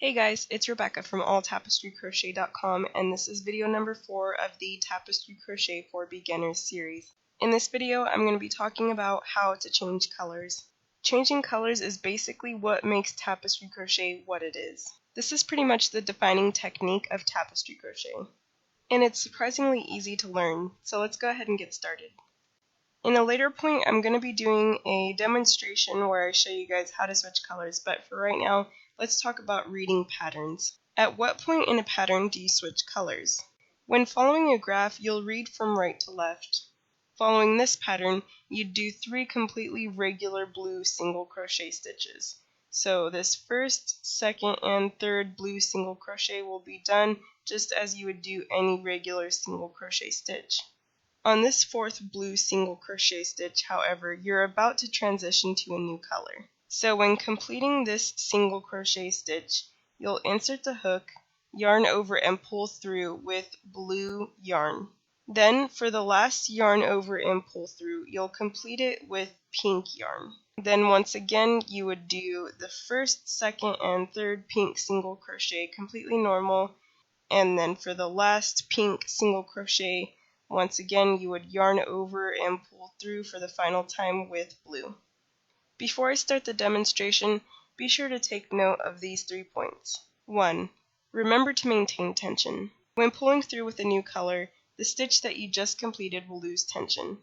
Hey guys, it's Rebecca from alltapestrycrochet.com, and this is video number 4 of the Tapestry Crochet for Beginners series. In this video, I'm going to be talking about how to change colors. Changing colors is basically what makes tapestry crochet what it is. This is pretty much the defining technique of tapestry crochet. And it's surprisingly easy to learn, so let's go ahead and get started. In a later point, I'm going to be doing a demonstration where I show you guys how to switch colors, but for right now, let's talk about reading patterns. At what point in a pattern do you switch colors? When following a graph, you'll read from right to left. Following this pattern, you'd do 3 completely regular blue single crochet stitches. So this first, second, and third blue single crochet will be done just as you would do any regular single crochet stitch. On this 4th blue single crochet stitch, however, you're about to transition to a new color. So when completing this single crochet stitch, you'll insert the hook, yarn over and pull through with blue yarn. Then for the last yarn over and pull through, you'll complete it with pink yarn. Then once again, you would do the first, second, and third pink single crochet completely normal, and then for the last pink single crochet, once again, you would yarn over and pull through for the final time with blue. Before I start the demonstration, be sure to take note of these 3 points. 1. Remember to maintain tension. When pulling through with a new color, the stitch that you just completed will lose tension.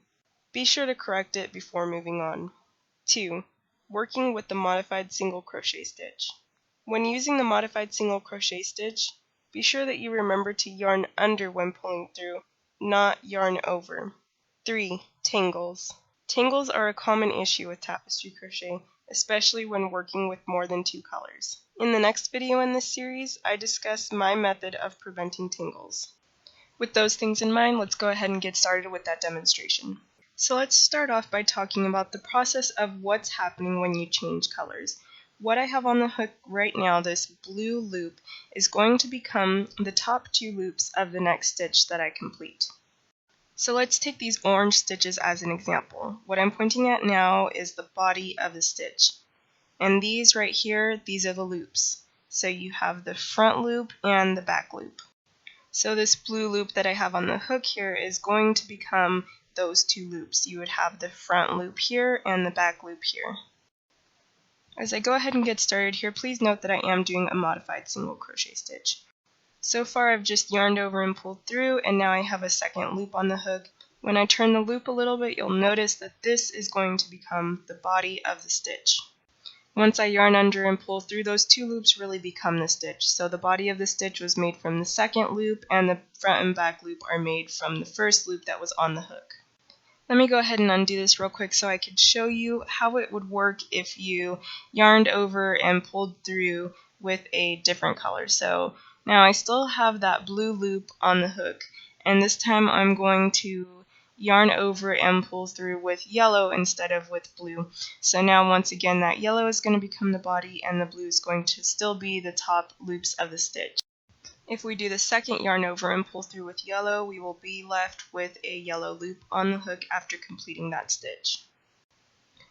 Be sure to correct it before moving on. 2. Working with the modified single crochet stitch. When using the modified single crochet stitch, be sure that you remember to yarn under when pulling through, not yarn over. 3. Tangles. Tangles are a common issue with tapestry crochet, especially when working with more than 2 colors. In the next video in this series, I discuss my method of preventing tangles. With those things in mind, let's go ahead and get started with that demonstration. So let's start off by talking about the process of what's happening when you change colors. What I have on the hook right now, this blue loop, is going to become the top 2 loops of the next stitch that I complete. So let's take these orange stitches as an example. What I'm pointing at now is the body of the stitch. And these right here, these are the loops. So you have the front loop and the back loop. So this blue loop that I have on the hook here is going to become those 2 loops. You would have the front loop here and the back loop here. As I go ahead and get started here, please note that I am doing a modified single crochet stitch. So far I've just yarned over and pulled through, and now I have a second loop on the hook. When I turn the loop a little bit, you'll notice that this is going to become the body of the stitch. Once I yarn under and pull through, those 2 loops really become the stitch. So the body of the stitch was made from the second loop, and the front and back loop are made from the first loop that was on the hook. Let me go ahead and undo this real quick so I could show you how it would work if you yarned over and pulled through with a different color. So now I still have that blue loop on the hook, and this time I'm going to yarn over and pull through with yellow instead of with blue. So now once again that yellow is going to become the body, and the blue is going to still be the top loops of the stitch. If we do the second yarn over and pull through with yellow, we will be left with a yellow loop on the hook after completing that stitch.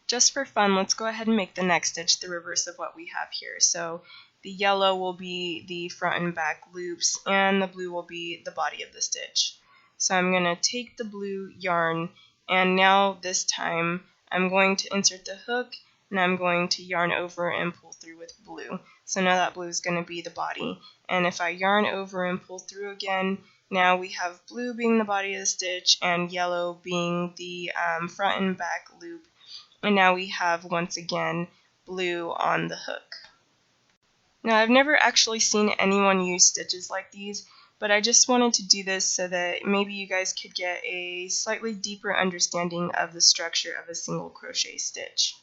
Just for fun, let's go ahead and make the next stitch the reverse of what we have here. So the yellow will be the front and back loops, and the blue will be the body of the stitch. So I'm going to take the blue yarn, and now this time I'm going to insert the hook, and I'm going to yarn over and pull through with blue. So now that blue is going to be the body. And if I yarn over and pull through again, now we have blue being the body of the stitch and yellow being the front and back loop. And now we have, once again, blue on the hook. Now I've never actually seen anyone use stitches like these, but I just wanted to do this so that maybe you guys could get a slightly deeper understanding of the structure of a single crochet stitch.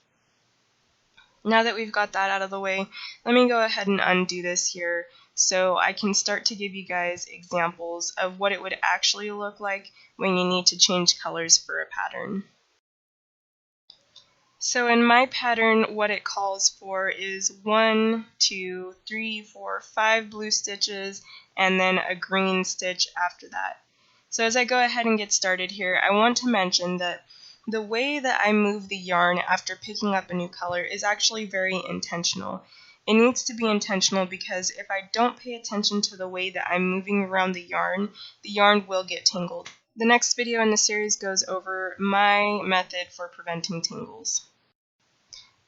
Now that we've got that out of the way, let me go ahead and undo this here so I can start to give you guys examples of what it would actually look like when you need to change colors for a pattern. So in my pattern, what it calls for is 1, 2, 3, 4, 5 blue stitches and then a green stitch after that. So as I go ahead and get started here, I want to mention that the way that I move the yarn after picking up a new color is actually very intentional. It needs to be intentional because if I don't pay attention to the way that I'm moving around the yarn will get tangled. The next video in the series goes over my method for preventing tangles.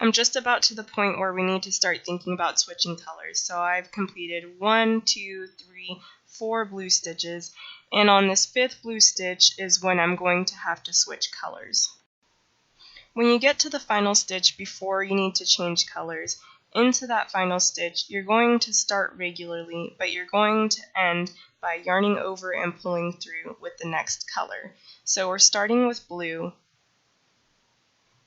I'm just about to the point where we need to start thinking about switching colors. So I've completed 1, 2, 3, 4 blue stitches, and on this 5th blue stitch is when I'm going to have to switch colors. When you get to the final stitch before you need to change colors, into that final stitch, you're going to start regularly, but you're going to end by yarning over and pulling through with the next color. So we're starting with blue,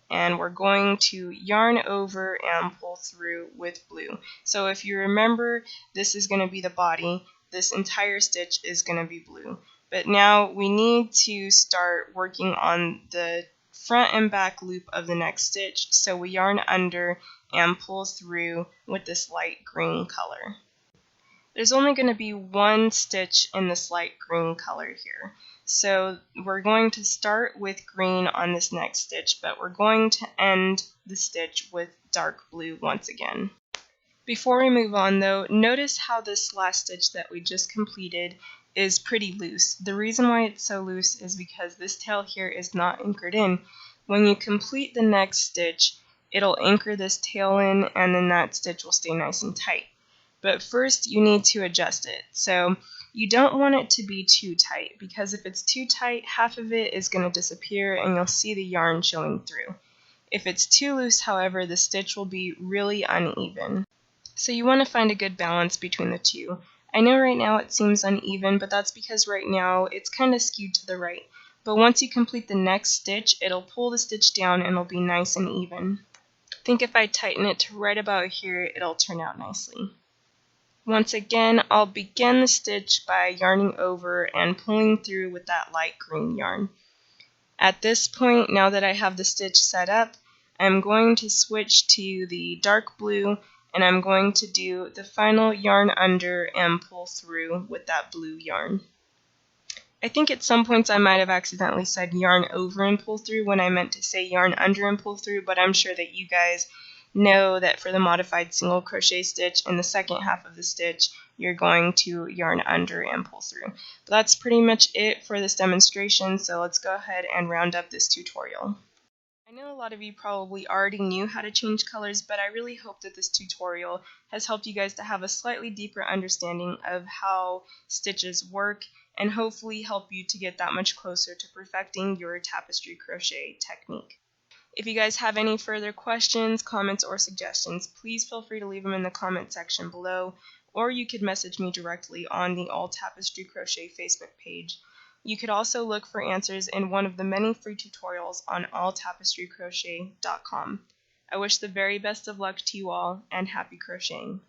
and we're going to yarn over and pull through with blue. So if you remember, this is going to be the body, this entire stitch is going to be blue. But now we need to start working on the front and back loop of the next stitch, so we yarn under and pull through with this light green color. There's only going to be one stitch in this light green color here. So we're going to start with green on this next stitch, but we're going to end the stitch with dark blue once again. Before we move on though, notice how this last stitch that we just completed is pretty loose. The reason why it's so loose is because this tail here is not anchored in. When you complete the next stitch, it'll anchor this tail in, and then that stitch will stay nice and tight. But first you need to adjust it. So you don't want it to be too tight, because if it's too tight, half of it is going to disappear and you'll see the yarn showing through. If it's too loose, however, the stitch will be really uneven. So you want to find a good balance between the two. I know right now it seems uneven, but that's because right now it's kind of skewed to the right. But once you complete the next stitch, it'll pull the stitch down and it'll be nice and even. I think if I tighten it to right about here, it'll turn out nicely. Once again, I'll begin the stitch by yarning over and pulling through with that light green yarn. At this point, now that I have the stitch set up, I'm going to switch to the dark blue, and I'm going to do the final yarn under and pull through with that blue yarn. I think at some points I might have accidentally said yarn over and pull through when I meant to say yarn under and pull through, but I'm sure that you guys know that for the modified single crochet stitch, in the second half of the stitch, you're going to yarn under and pull through. But that's pretty much it for this demonstration, so let's go ahead and round up this tutorial. I know a lot of you probably already knew how to change colors, but I really hope that this tutorial has helped you guys to have a slightly deeper understanding of how stitches work, and hopefully help you to get that much closer to perfecting your tapestry crochet technique. If you guys have any further questions, comments, or suggestions, please feel free to leave them in the comment section below, or you could message me directly on the All Tapestry Crochet Facebook page. You could also look for answers in one of the many free tutorials on alltapestrycrochet.com. I wish the very best of luck to you all, and happy crocheting!